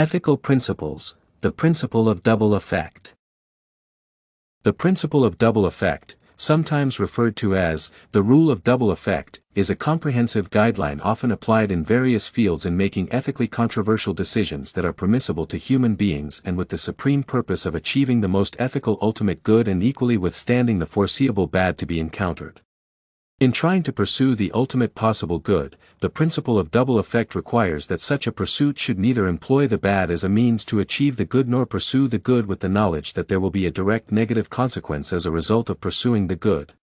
Ethical principles, the principle of double effect. The principle of double effect, sometimes referred to as the rule of double effect, is a comprehensive guideline often applied in various fields in making ethically controversial decisions that are permissible to human beings and with the supreme purpose of achieving the most ethical ultimate good and equally withstanding the foreseeable bad to be encountered. In trying to pursue the ultimate possible good, the principle of double effect requires that such a pursuit should neither employ the bad as a means to achieve the good nor pursue the good with the knowledge that there will be a direct negative consequence as a result of pursuing the good.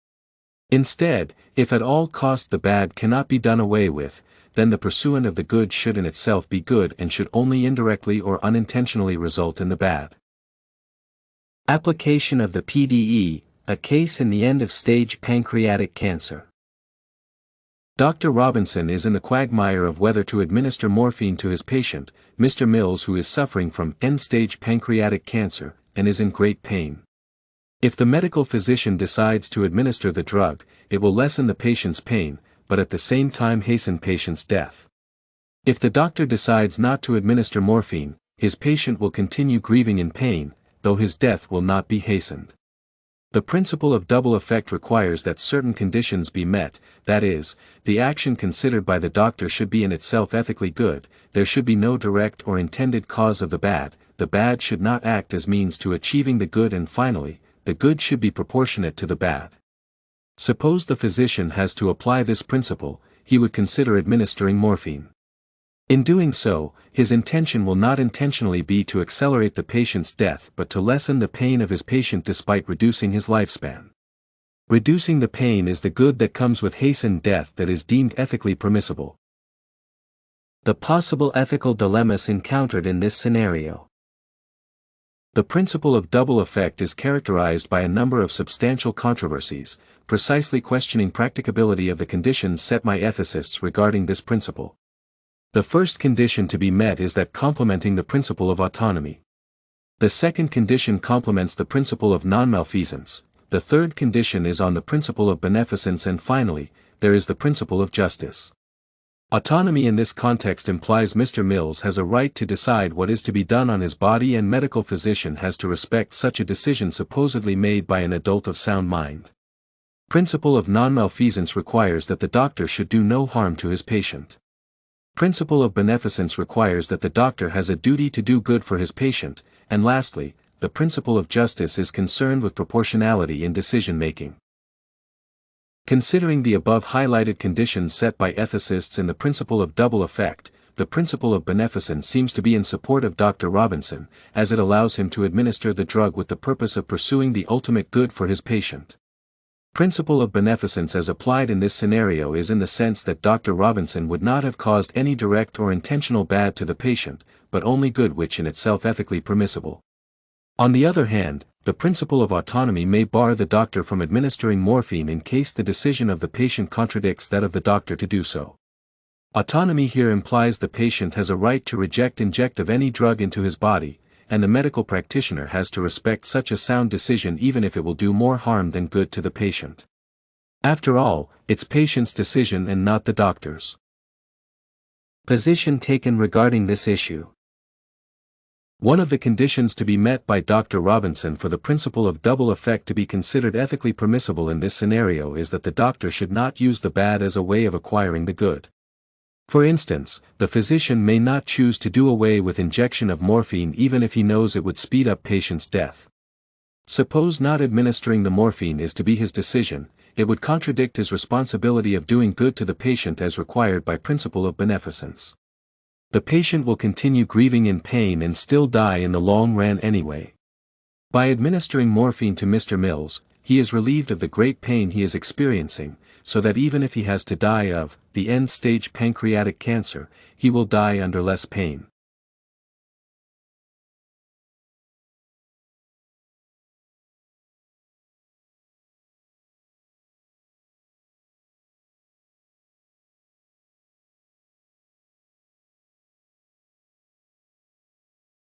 Instead, if at all cost the bad cannot be done away with, then the pursuant of the good should in itself be good and should only indirectly or unintentionally result in the bad. Application of the PDE, a case in the end-of-stage pancreatic cancer. Dr. Robinson is in the quagmire of whether to administer morphine to his patient, Mr. Mills, who is suffering from end-stage pancreatic cancer, and is in great pain. If the medical physician decides to administer the drug, it will lessen the patient's pain, but at the same time hasten patient's death. If the doctor decides not to administer morphine, his patient will continue grieving in pain, though his death will not be hastened. The principle of double effect requires that certain conditions be met, that is, the action considered by the doctor should be in itself ethically good, there should be no direct or intended cause of the bad should not act as means to achieving the good, and finally, the good should be proportionate to the bad. Suppose the physician has to apply this principle, he would consider administering morphine. In doing so, his intention will not intentionally be to accelerate the patient's death but to lessen the pain of his patient despite reducing his lifespan. Reducing the pain is the good that comes with hastened death that is deemed ethically permissible. The possible ethical dilemmas encountered in this scenario. The principle of double effect is characterized by a number of substantial controversies, precisely questioning practicability of the conditions set by ethicists regarding this principle. The first condition to be met is that complementing the principle of autonomy. The second condition complements the principle of non-malfeasance, the third condition is on the principle of beneficence, and finally, there is the principle of justice. Autonomy in this context implies Mr. Mills has a right to decide what is to be done on his body, and medical physician has to respect such a decision supposedly made by an adult of sound mind. Principle of non-malfeasance requires that the doctor should do no harm to his patient. Principle of beneficence requires that the doctor has a duty to do good for his patient, and lastly, the principle of justice is concerned with proportionality in decision-making. Considering the above highlighted conditions set by ethicists in the principle of double effect, the principle of beneficence seems to be in support of Dr. Robinson, as it allows him to administer the drug with the purpose of pursuing the ultimate good for his patient. Principle of beneficence as applied in this scenario is in the sense that Dr. Robinson would not have caused any direct or intentional bad to the patient, but only good which in itself ethically permissible. On the other hand, the principle of autonomy may bar the doctor from administering morphine in case the decision of the patient contradicts that of the doctor to do so. Autonomy here implies the patient has a right to reject inject of any drug into his body, and the medical practitioner has to respect such a sound decision even if it will do more harm than good to the patient. After all, it's patient's decision and not the doctor's. Position taken regarding this issue. One of the conditions to be met by Dr. Robinson for the principle of double effect to be considered ethically permissible in this scenario is that the doctor should not use the bad as a way of acquiring the good. For instance, the physician may not choose to do away with injection of morphine even if he knows it would speed up patient's death. Suppose not administering the morphine is to be his decision, it would contradict his responsibility of doing good to the patient as required by principle of beneficence. The patient will continue grieving in pain and still die in the long run anyway. By administering morphine to Mr. Mills, he is relieved of the great pain he is experiencing, so that even if he has to die of the end-stage pancreatic cancer, he will die under less pain.